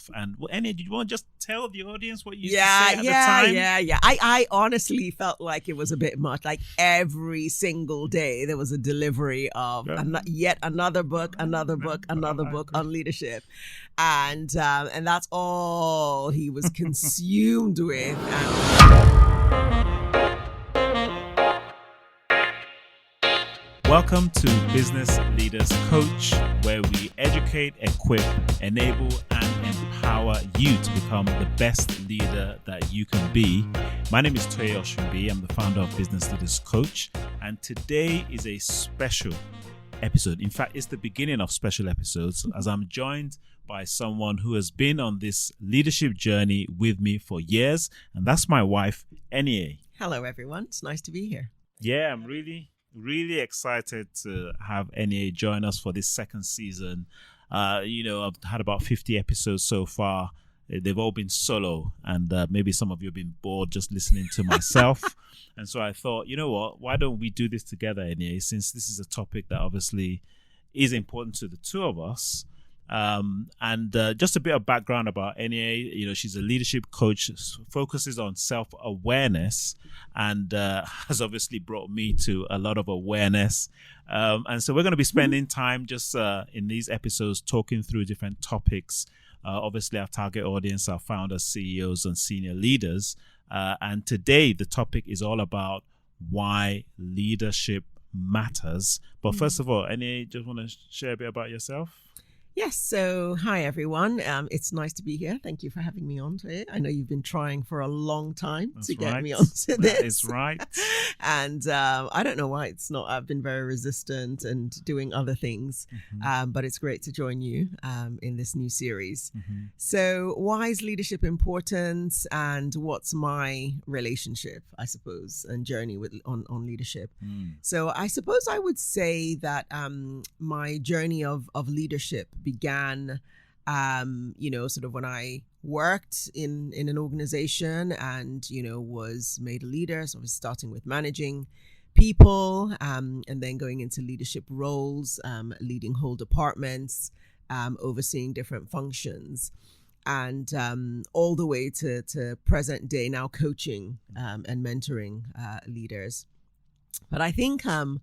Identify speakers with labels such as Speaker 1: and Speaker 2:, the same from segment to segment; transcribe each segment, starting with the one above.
Speaker 1: yourself. And Eniye, did you want to just tell the audience what you used to say at the time?
Speaker 2: Yeah. I honestly felt like it was a bit much. Like every single day there was a delivery of yet another book on leadership, and that's all he was consumed with.
Speaker 1: Welcome to Business Leaders Coach, where we educate, equip, enable, and empower you to become the best leader that you can be. My name is Toye and Eniye. I'm the founder of Business Leaders Coach, and today is a special episode. In fact, it's the beginning of special episodes, as I'm joined by someone who has been on this leadership journey with me for years, and that's my wife, Eniye.
Speaker 2: Hello, everyone. It's nice to be here.
Speaker 1: Yeah, I'm really excited to have Eniye join us for this second season. I've had about 50 episodes so far. They've all been solo, and maybe some of you have been bored just listening to myself. And so I thought, you know what, why don't we do this together, Eniye, since this is a topic that obviously is important to the two of us. Just a bit of background about Eniye. She's a leadership coach, focuses on self-awareness, and has obviously brought me to a lot of awareness. And so we're going to be spending time just in these episodes talking through different topics. Obviously, our target audience are founders, CEOs, and senior leaders. And today, the topic is all about why leadership matters. But first of all, Eniye, just want to share a bit about yourself?
Speaker 2: Yes. So, hi, everyone. It's nice to be here. Thank you for having me on today. I know you've been trying for a long time to get me onto this.
Speaker 1: That is right.
Speaker 2: And I don't know why it's not. I've been very resistant and doing other things. But it's great to join you in this new series. So, why is leadership important, and what's my relationship, I suppose, and journey on leadership? So, I suppose I would say that my journey of leadership began, sort of when I worked in an organization and, was made a leader. So I was starting with managing people and then going into leadership roles, leading whole departments, overseeing different functions, and all the way to present day now coaching and mentoring leaders. But I think, on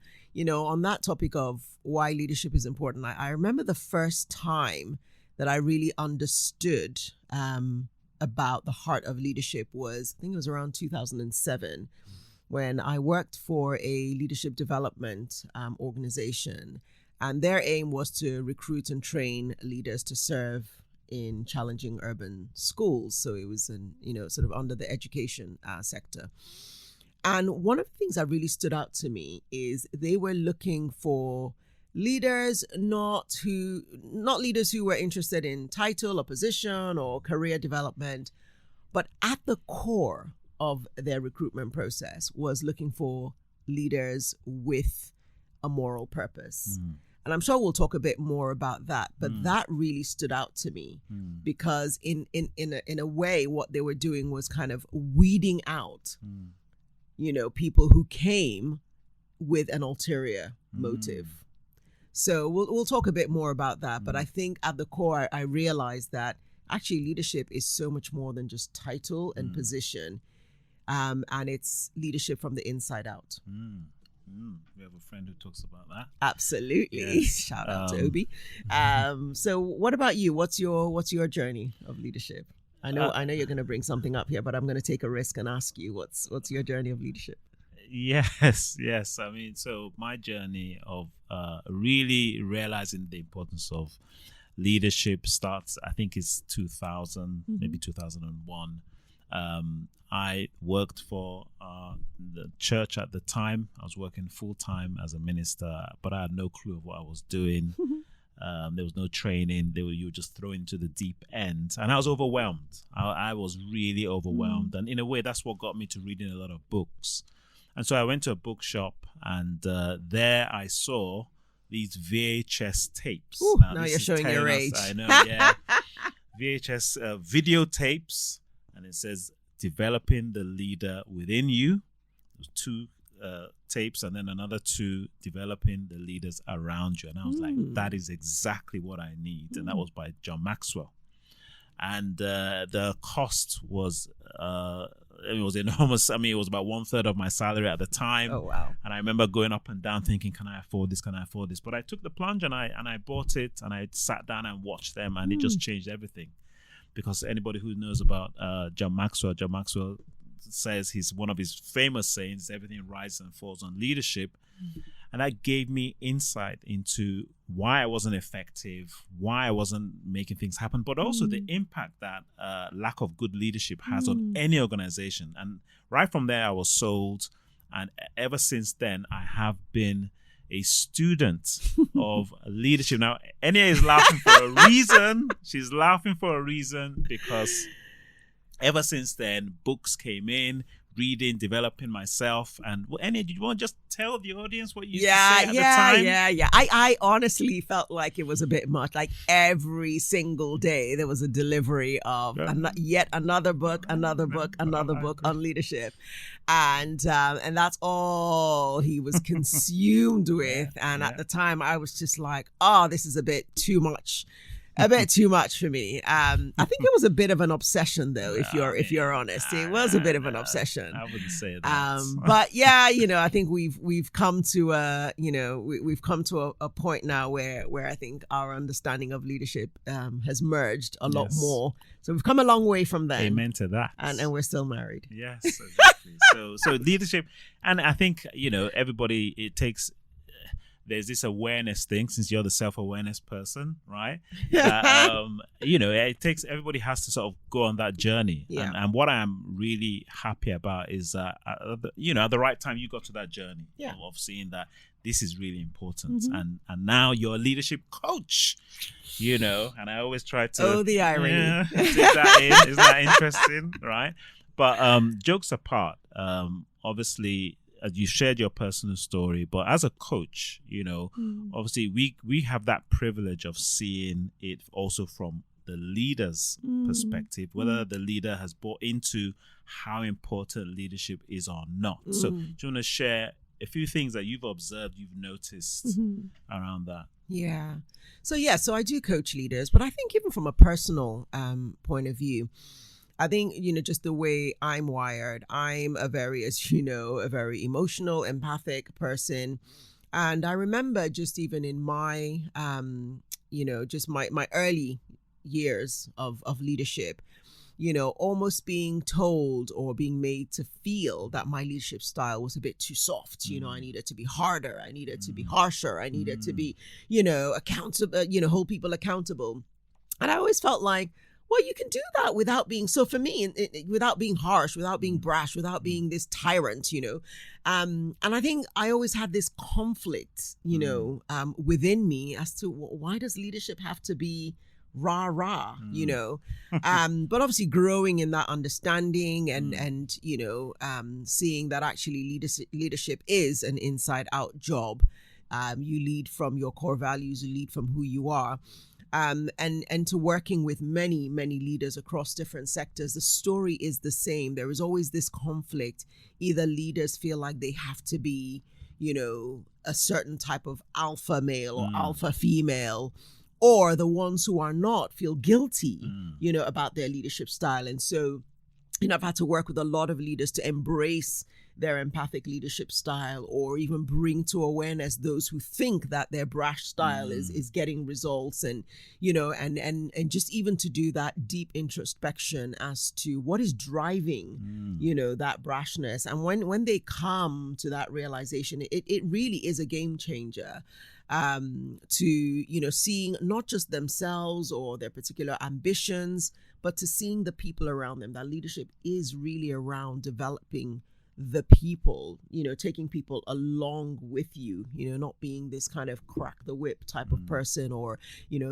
Speaker 2: that topic of why leadership is important, I remember the first time that I really understood about the heart of leadership was, I think it was around 2007, when I worked for a leadership development organization. And their aim was to recruit and train leaders to serve in challenging urban schools. So it was, sort of under the education sector. And one of the things that really stood out to me is they were looking for leaders, not leaders who were interested in title or position or career development, but at the core of their recruitment process was looking for leaders with a moral purpose. And I'm sure we'll talk a bit more about that, but that really stood out to me because in a way, what they were doing was kind of weeding out people who came with an ulterior motive. So we'll talk a bit more about that. But I think at the core, I realized that actually leadership is so much more than just title and position. And it's leadership from the inside out.
Speaker 1: We have a friend who talks about that.
Speaker 2: Absolutely. Yes. Shout out to Obi. So what about you? What's your journey of leadership? I know you're going to bring something up here, but I'm going to take a risk and ask you, what's your journey of leadership?
Speaker 1: Yes. I mean, so my journey of really realizing the importance of leadership starts, I think it's 2000, maybe 2001. I worked for the church at the time. I was working full time as a minister, but I had no clue of what I was doing. There was no training. You were just thrown into the deep end. And I was overwhelmed. I was really overwhelmed. And in a way, that's what got me to reading a lot of books. And so I went to a bookshop, and there I saw these VHS tapes.
Speaker 2: Ooh, now you're showing your age.
Speaker 1: I know, yeah. VHS videotapes. And it says, Developing the Leader Within You. There's two tapes, and then another two, Developing the Leaders Around You. And I was like, that is exactly what I need. And that was by John Maxwell. and the cost was it was enormous. I mean, it was about 1/3 of my salary at the time.
Speaker 2: Oh wow!
Speaker 1: And I remember going up and down thinking, can I afford this? Can I afford this? But I took the plunge and I bought it, and I sat down and watched them, and it just changed everything. Because anybody who knows about John Maxwell says one of his famous sayings, everything rises and falls on leadership. And that gave me insight into why I wasn't effective, why I wasn't making things happen, but also the impact that lack of good leadership has on any organization. And right from there, I was sold. And ever since then, I have been a student of leadership. Now, Eniye is laughing for a reason. She's laughing for a reason because ever since then, books came in, reading, developing myself. And Eniye, did you want to just tell the audience what you used to say at the time?
Speaker 2: Yeah. I honestly felt like it was a bit much. Like every single day, there was a delivery of yet another book on leadership. And that's all he was consumed with. And at the time, I was just like, oh, this is a bit too much. A bit too much for me. I think it was a bit of an obsession, though. If you're honest, it was a bit of an obsession.
Speaker 1: I wouldn't say that.
Speaker 2: But yeah, I think we've come to we've come to a point now where I think our understanding of leadership has merged a lot more. So we've come a long way from then.
Speaker 1: Amen to that.
Speaker 2: And we're still married.
Speaker 1: Yes, exactly. so leadership, and I think everybody, it takes. There's this awareness thing, since you're the self-awareness person, right? It takes, everybody has to sort of go on that journey.
Speaker 2: Yeah.
Speaker 1: And what I'm really happy about is that, at the right time, you got to that journey of seeing that this is really important. And now you're a leadership coach, and I always try to...
Speaker 2: Oh, the irony.
Speaker 1: Yeah, take that in. Isn't that interesting, right? But jokes apart, obviously... You shared your personal story, but as a coach, obviously we have that privilege of seeing it also from the leader's perspective, whether the leader has bought into how important leadership is or not. So do you want to share a few things that you've observed, you've noticed around that? Yeah.
Speaker 2: So I do coach leaders, but I think even from a personal point of view, I think, just the way I'm wired, I'm a very emotional, empathic person. And I remember just even in my, just my early years of leadership, almost being told or being made to feel that my leadership style was a bit too soft. I needed to be harder. I needed to be harsher. I needed to be, accountable, hold people accountable. And I always felt like, well, you can do that without being, so for me, without being harsh, without being brash, without being this tyrant, and I think I always had this conflict, within me as to why does leadership have to be rah, but obviously growing in that understanding and seeing that actually leadership is an inside out job. You lead from your core values, you lead from who you are. And to working with many, many leaders across different sectors, the story is the same. There is always this conflict. Either leaders feel like they have to be, a certain type of alpha male or alpha female, or the ones who are not feel guilty, about their leadership style. And so, I've had to work with a lot of leaders to embrace their empathic leadership style, or even bring to awareness those who think that their brash style is getting results, and and just even to do that deep introspection as to what is driving that brashness. And when they come to that realization, it really is a game changer. To seeing not just themselves or their particular ambitions, but to seeing the people around them. That leadership is really around developing the people, taking people along with you, not being this kind of crack the whip type of person, or,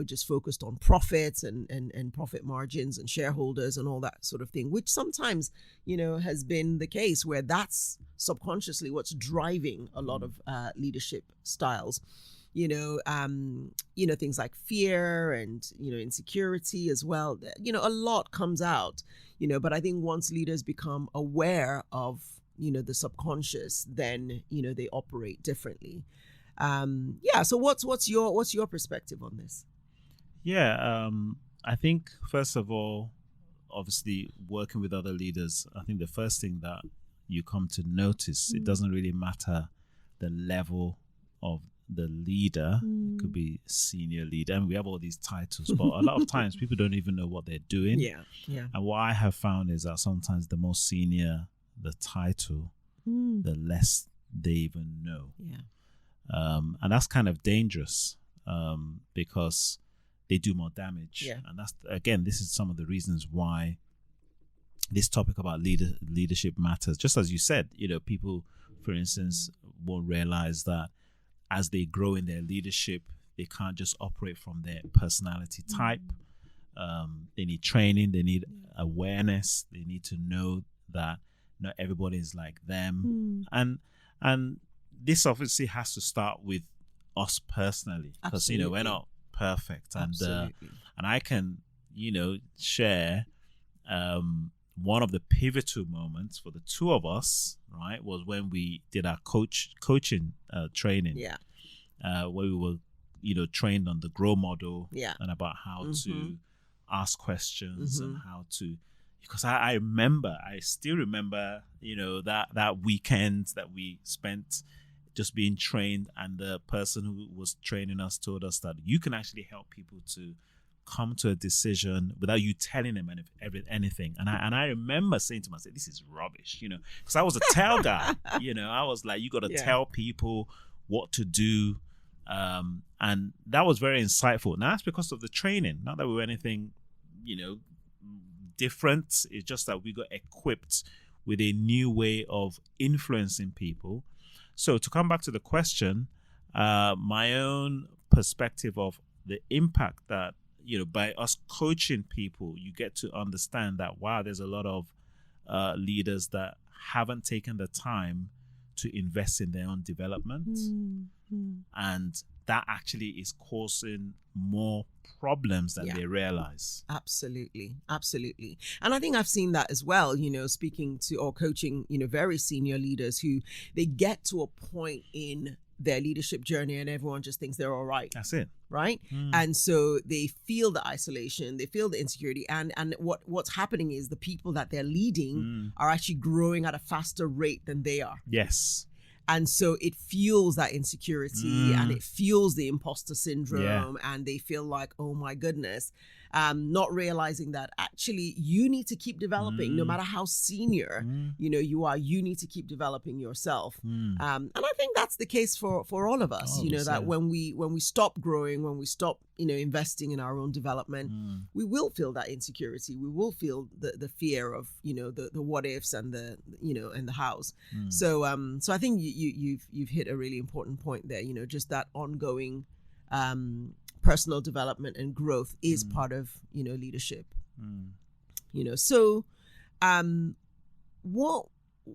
Speaker 2: just focused on profits and profit margins and shareholders and all that sort of thing, which sometimes, has been the case where that's subconsciously what's driving a lot of leadership styles. Things like fear and, insecurity as well. A lot comes out, but I think once leaders become aware of, the subconscious, then, they operate differently. So what's your perspective on this?
Speaker 1: Yeah. I think, first of all, obviously working with other leaders, I think the first thing that you come to notice, it doesn't really matter the level of the leader. It could be senior leader, and we have all these titles, but a lot of times people don't even know what they're doing.
Speaker 2: Yeah.
Speaker 1: And what I have found is that sometimes the more senior the title, the less they even know. And that's kind of dangerous, because they do more damage. And that's, again, this is some of the reasons why this topic about leadership matters. Just as you said, people, for instance, won't realize that as they grow in their leadership, they can't just operate from their personality type. They need training, they need awareness, they need to know that not everybody is like them. And this obviously has to start with us personally, because we're not perfect. And I can share one of the pivotal moments for the two of us, right, was when we did our coaching training, where we were trained on the grow model, and about how to ask questions and how to, because I still remember that weekend that we spent just being trained, and the person who was training us told us that you can actually help people to come to a decision without you telling them anything. And I remember saying to myself, this is rubbish, because I was a tell guy. I was like, you got to tell people what to do. And that was very insightful. Now that's because of the training, not that we were anything, different. It's just that we got equipped with a new way of influencing people. So to come back to the question, my own perspective of the impact that, by us coaching people, you get to understand that, wow, there's a lot of leaders that haven't taken the time to invest in their own development. And that actually is causing more problems than they realize.
Speaker 2: Absolutely. And I think I've seen that as well, speaking to or coaching, very senior leaders who they get to a point in their leadership journey and everyone just thinks they're all right.
Speaker 1: That's it.
Speaker 2: Right. And so they feel the isolation, they feel the insecurity. And what's happening is the people that they're leading are actually growing at a faster rate than they are.
Speaker 1: Yes.
Speaker 2: And so it fuels that insecurity and it fuels the imposter syndrome, and they feel like, oh my goodness, not realizing that actually you need to keep developing no matter how senior you are. You need to keep developing yourself. And I think that's the case for all of us, that when we stop growing, when we stop investing in our own development, we will feel that insecurity. We will feel the fear of the what ifs and the and the hows. So I think you've hit a really important point there. Just that ongoing personal development and growth is part of leadership. So what,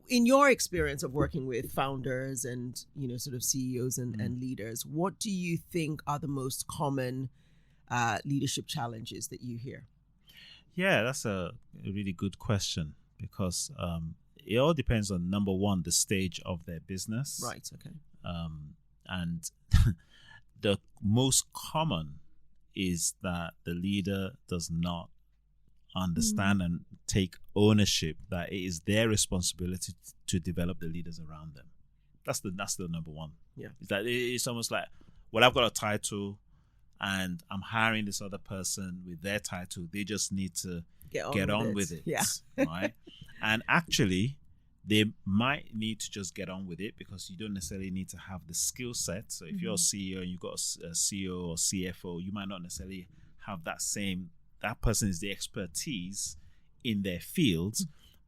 Speaker 2: in your experience of working with founders and sort of CEOs and leaders, what do you think are the most common leadership challenges that you hear?
Speaker 1: Yeah, that's a really good question, because it all depends on, number one, the stage of their business.
Speaker 2: Right. Okay.
Speaker 1: And the most common is that the leader does not understand and take ownership that it is their responsibility to develop the leaders around them. That's the number one.
Speaker 2: Yeah.
Speaker 1: Is that it's almost like, well, I've got a title and I'm hiring this other person with their title. They just need to get on with it.
Speaker 2: Yeah.
Speaker 1: Right. And actually, they might need to just get on with it, because you don't necessarily need to have the skill set. So if you're a CEO and you've got a CEO or CFO, you might not necessarily have that person is the expertise in their field.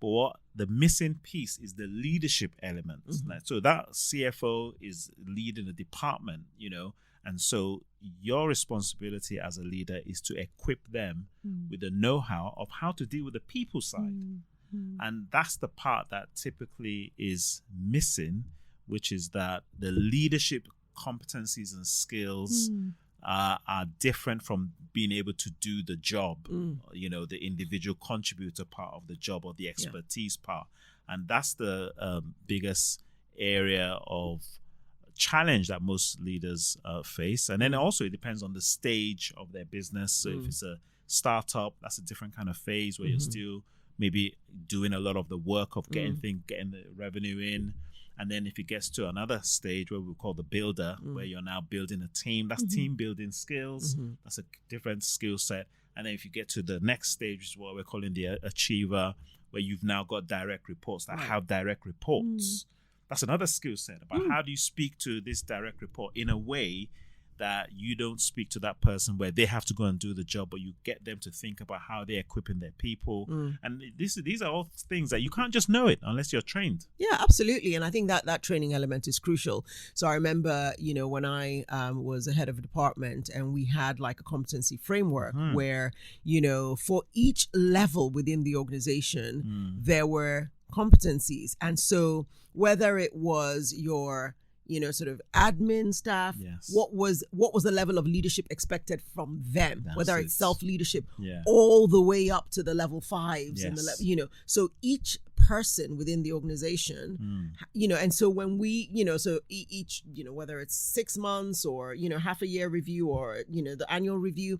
Speaker 1: But what the missing piece is the leadership element. Like, so that CFO is leading a department, and so your responsibility as a leader is to equip them with the know-how of how to deal with the people side. And that's the part that typically is missing, which is that the leadership competencies and skills are different from being able to do the job, the individual contributor part of the job, or the expertise part. And that's the biggest area of challenge that most leaders face. And then also it depends on the stage of their business. So if it's a startup, that's a different kind of phase where you're still maybe doing a lot of the work of getting the revenue in. And then if it gets to another stage where we call the builder, where you're now building a team, that's team building skills. That's a different skill set. And then if you get to the next stage, which is what we're calling the achiever, where you've now got direct reports that have direct reports. That's another skill set about how do you speak to this direct report in a way that you don't speak to that person where they have to go and do the job, but you get them to think about how they're equipping their people. And these are all things that you can't just know it unless you're trained.
Speaker 2: Yeah, absolutely. And I think that training element is crucial. So I remember, when I was the head of a department and we had like a competency framework where, for each level within the organization, there were competencies. And so whether it was your sort of admin staff, what was the level of leadership expected from them, whether it's self-leadership all the way up to the level 5s and the so each person within the organization, and so when we, so each, whether it's 6 months or, half a year review or, the annual review,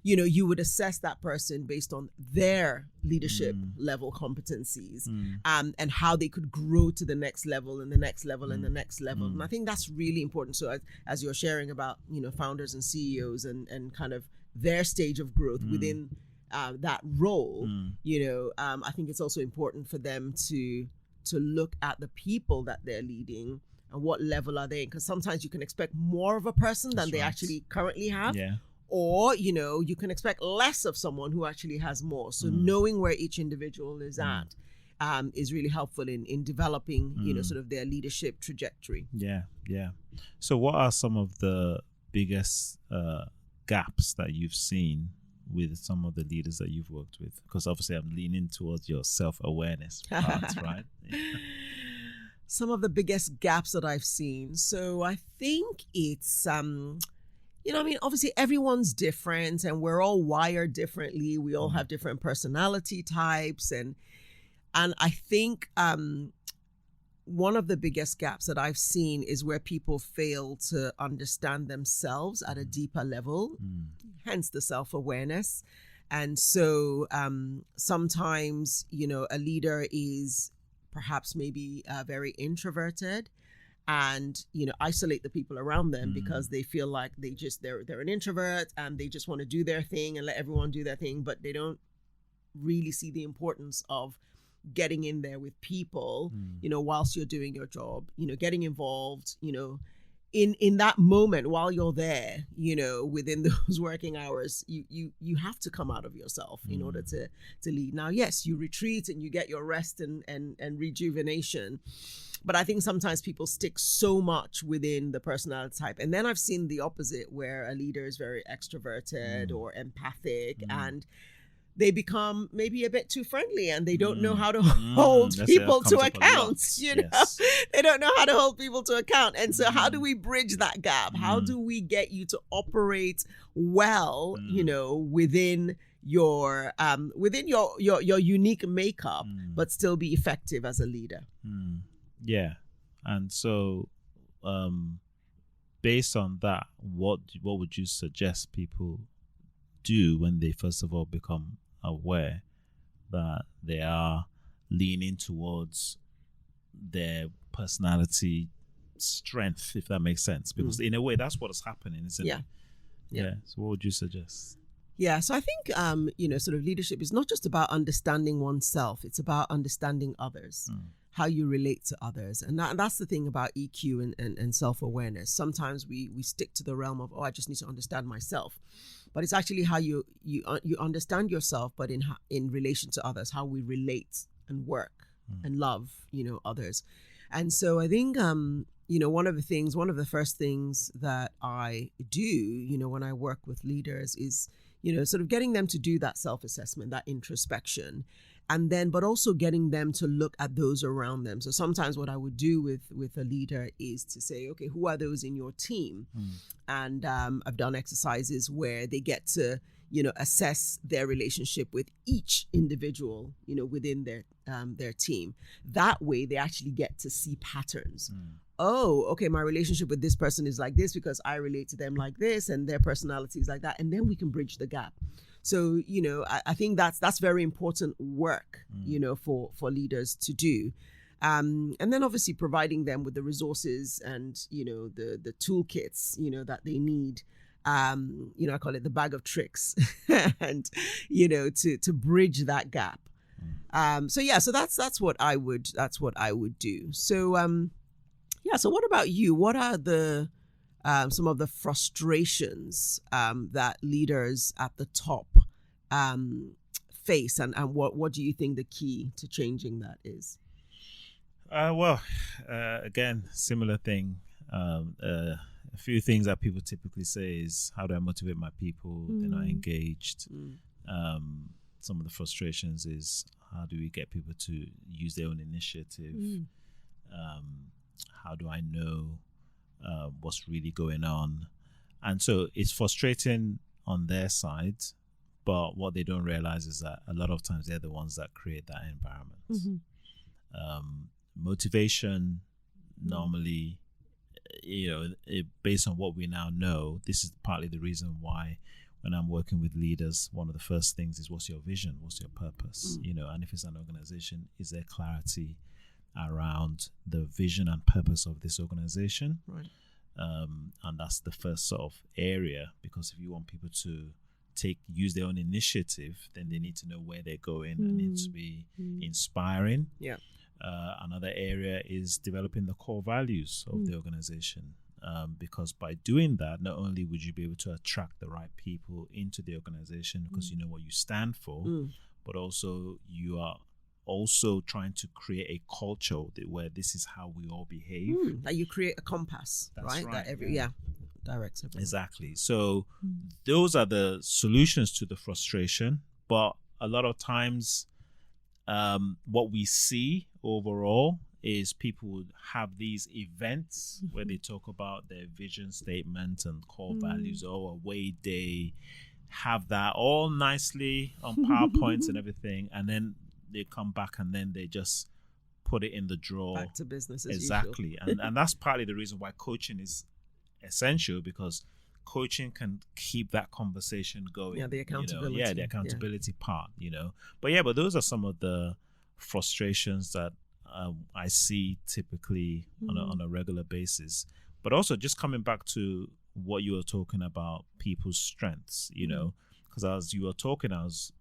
Speaker 2: you would assess that person based on their leadership level competencies and how they could grow to the next level and the next level and the next level. And I think that's really important. So as you're sharing about, founders and CEOs and kind of their stage of growth within that role, I think it's also important for them to look at the people that they're leading and what level are they in. Because sometimes you can expect more of a person than they actually currently have. Or, you can expect less of someone who actually has more. So knowing where each individual is at is really helpful in developing, sort of their leadership trajectory.
Speaker 1: Yeah. So what are some of the biggest gaps that you've seen with some of the leaders that you've worked with? Because obviously I'm leaning towards your self-awareness part, right?
Speaker 2: Some of the biggest gaps that I've seen. So I think it's... obviously everyone's different and we're all wired differently. We all have different personality types. And I think one of the biggest gaps that I've seen is where people fail to understand themselves at a deeper level, hence the self-awareness. And so sometimes, a leader is perhaps maybe very introverted and isolate the people around them because they feel like they're an introvert and they just want to do their thing and let everyone do their thing, but they don't really see the importance of getting in there with people whilst you're doing your job, getting involved, in that moment while you're there, within those working hours, you have to come out of yourself in order to lead. Now, yes, you retreat and you get your rest and rejuvenation. But I think sometimes people stick so much within the personality type. And then I've seen the opposite where a leader is very extroverted or empathic and they become maybe a bit too friendly and they don't know how to hold people to account. They don't know how to hold people to account. And so how do we bridge that gap? How do we get you to operate well, within your unique makeup, but still be effective as a leader?
Speaker 1: Yeah. And so based on that, what would you suggest people do when they first of all become aware that they are leaning towards their personality strength, if that makes sense? Because in a way, that's what is happening, isn't it? Yeah. So what would you suggest?
Speaker 2: Yeah, so I think, sort of leadership is not just about understanding oneself. It's about understanding others, how you relate to others. And that's the thing about EQ and self-awareness. Sometimes we stick to the realm of, I just need to understand myself. But it's actually how you understand yourself, but in relation to others, how we relate and work and love, others. And so I think, one of the first things that I do, when I work with leaders is, sort of getting them to do that self-assessment, that introspection, and then, but also getting them to look at those around them. So sometimes what I would do with a leader is to say, okay, who are those in your team? And I've done exercises where they get to, assess their relationship with each individual, within their team. That way they actually get to see patterns. Oh, okay, my relationship with this person is like this because I relate to them like this and their personality is like that. And then we can bridge the gap. So, I think that's very important work, for leaders to do. And then obviously providing them with the resources and, the toolkits, that they need. I call it the bag of tricks and, to bridge that gap. So that's what I would do. So, so what about you? What are the some of the frustrations that leaders at the top face, and what do you think the key to changing that is?
Speaker 1: Again, similar thing. A few things that people typically say is, how do I motivate my people? They're not engaged. Some of the frustrations is, how do we get people to use their own initiative? How do I know what's really going on? And so it's frustrating on their side, but what they don't realize is that a lot of times they're the ones that create that environment. Motivation normally, based on what we now know, this is partly the reason why when I'm working with leaders, one of the first things is, what's your vision? What's your purpose? And if it's an organization, is there clarity around the vision and purpose of this organization?
Speaker 2: Right.
Speaker 1: And that's the first sort of area, because if you want people to use their own initiative, then they need to know where they're going and need to be inspiring.
Speaker 2: Yeah.
Speaker 1: Another area is developing the core values of the organization, because by doing that, not only would you be able to attract the right people into the organization because you know what you stand for, but also you are also trying to create a culture where this is how we all behave.
Speaker 2: That you create a compass, right? That directs everyone.
Speaker 1: Exactly. So those are the solutions to the frustration. But a lot of times, what we see overall is people would have these events where they talk about their vision statement and core values, away day, have that all nicely on PowerPoints and everything, and then they come back and then they just put it in the drawer.
Speaker 2: Back to business as
Speaker 1: exactly. And that's partly the reason why coaching is essential, because coaching can keep that conversation going.
Speaker 2: Yeah, the accountability.
Speaker 1: The accountability part, But those are some of the frustrations that I see typically on a regular basis. But also just coming back to what you were talking about, people's strengths, because as you were talking, I was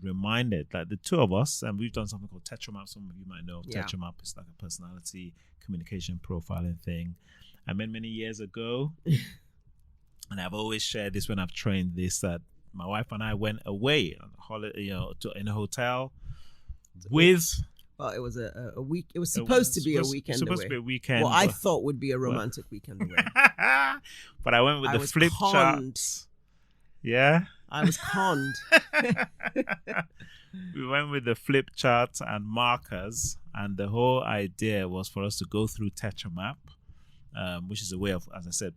Speaker 1: reminded that the two of us, and we've done something called Tetramap. Some of you might know Tetramap is like a personality communication profiling thing. I met many years ago, and I've always shared this when I've trained this, that my wife and I went away on a holiday, in a hotel with.
Speaker 2: Well, it was a week. It was supposed to be a weekend away.
Speaker 1: Supposed to be a weekend.
Speaker 2: Well, I thought would be a romantic weekend away.
Speaker 1: But I went with the flip chart. Yeah.
Speaker 2: I was conned.
Speaker 1: We went with the flip chart and markers, and the whole idea was for us to go through Tetramap, which is a way of, as I said,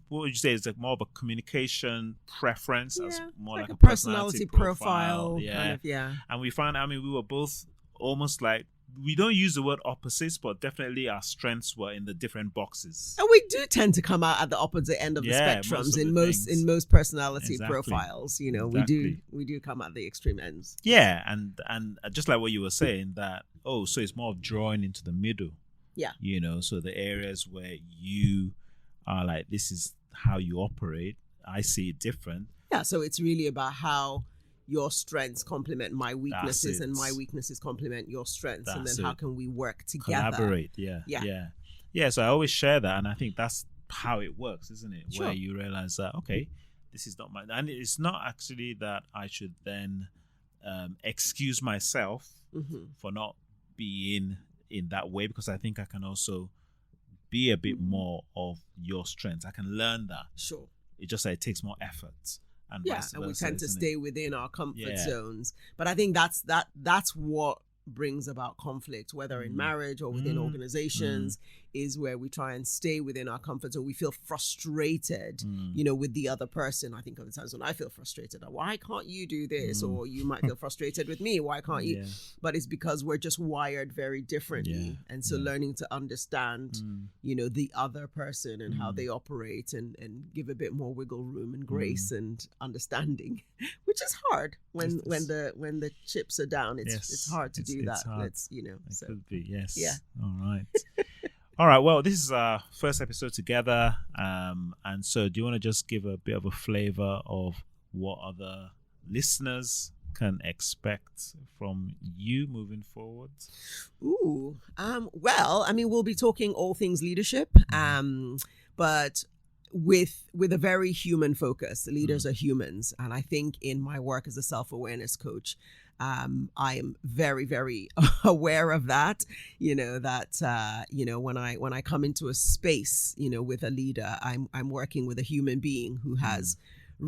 Speaker 1: what would you say is more of a communication preference, as more like a personality profile.
Speaker 2: Kind of,
Speaker 1: And we found, we were both almost like, we don't use the word opposites, but definitely our strengths were in the different boxes.
Speaker 2: And we do tend to come out at the opposite end of the spectrums in most personality profiles. We do come at the extreme ends.
Speaker 1: Yeah, and just like what you were saying, that so it's more of drawing into the middle.
Speaker 2: Yeah.
Speaker 1: So the areas where you are like, this is how you operate, I see it different.
Speaker 2: Yeah, so it's really about how your strengths complement my weaknesses and my weaknesses complement your strengths. And then how can we work together?
Speaker 1: Collaborate, yeah. So I always share that, and I think that's how it works, isn't it?
Speaker 2: Sure.
Speaker 1: Where you realize that, okay, this is not and it's not actually that I should then excuse myself for not being in that way, because I think I can also be a bit more of your strengths. I can learn that.
Speaker 2: Sure.
Speaker 1: It just it takes more effort. And
Speaker 2: we tend to stay within our comfort zones. But I think that's what brings about conflict, whether in marriage or within organizations, is where we try and stay within our comfort zone. We feel frustrated, with the other person. I think of the times when I feel frustrated. Why can't you do this? Or you might feel frustrated with me. Why can't you? But it's because we're just wired very differently. And so learning to understand, the other person and how they operate and give a bit more wiggle room and grace and understanding, which is hard when the chips are down. It's hard to do that.
Speaker 1: Hard.
Speaker 2: So.
Speaker 1: Could be, yes.
Speaker 2: Yeah.
Speaker 1: All right. All right. Well, this is our first episode together. And so do you want to just give a bit of a flavor of what other listeners can expect from you moving forward?
Speaker 2: Ooh. Well, we'll be talking all things leadership, but with a very human focus. Leaders are humans. And I think in my work as a self-awareness coach, I am very, very aware of that, when I come into a space, with a leader, I'm working with a human being who has a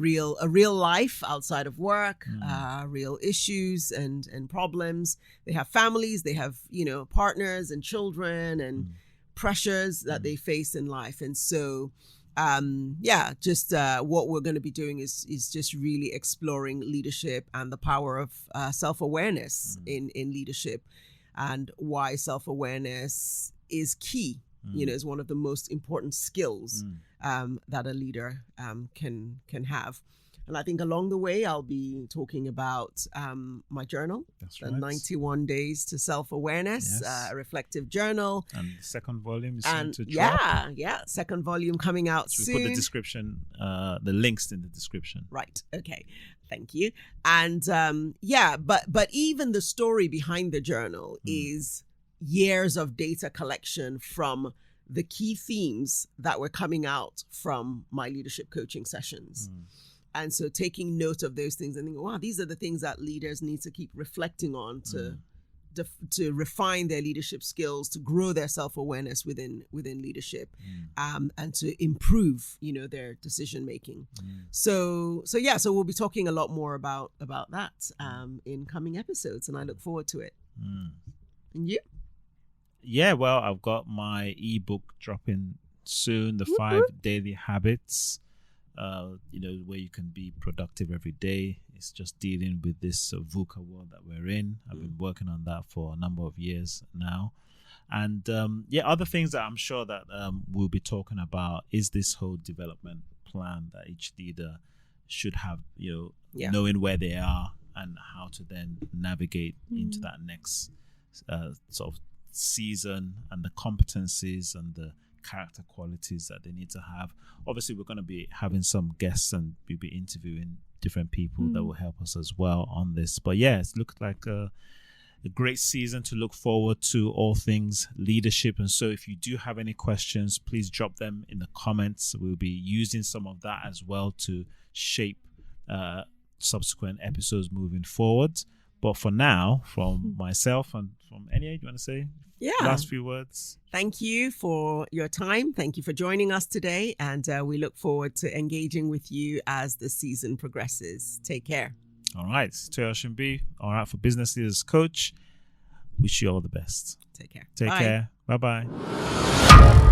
Speaker 2: real life outside of work, real issues and problems. They have families, they have, partners and children and pressures that they face in life. And so, what we're going to be doing is just really exploring leadership and the power of self-awareness in leadership, and why self-awareness is key, is one of the most important skills that a leader can have. And I think along the way, I'll be talking about my journal, the 91 Days to Self-Awareness, a reflective journal.
Speaker 1: And the second volume is soon to drop.
Speaker 2: Second volume coming out
Speaker 1: so
Speaker 2: soon.
Speaker 1: We put the description, the links in the description.
Speaker 2: Right. Okay. Thank you. And but even the story behind the journal is years of data collection from the key themes that were coming out from my leadership coaching sessions. And so taking note of those things and thinking, wow, these are the things that leaders need to keep reflecting on to refine their leadership skills, to grow their self-awareness within leadership, and to improve, their decision making. So we'll be talking a lot more about that in coming episodes, and I look forward to it. And you?
Speaker 1: Yeah, well, I've got my ebook dropping soon, the 5 Daily Habits. Where you can be productive every day. It's just dealing with this VUCA world that we're in. I've been working on that for a number of years now. And other things that I'm sure that we'll be talking about is this whole development plan that each leader should have, knowing where they are and how to then navigate into that next sort of season, and the competencies and the character qualities that they need to have. Obviously, we're going to be having some guests, and we'll be interviewing different people that will help us as well on this. But it's looked like a great season to look forward to, all things leadership. And so if you do have any questions, please drop them in the comments. We'll be using some of that as well to shape subsequent episodes moving forward. But for now, from myself and from Eniye, do you want to say last few words?
Speaker 2: Thank you for your time. Thank you for joining us today. And we look forward to engaging with you as the season progresses. Take care.
Speaker 1: All right. Toye and Eniye. All right. For Business Leaders Coach, wish you all the best.
Speaker 2: Take care.
Speaker 1: Take care. Bye-bye.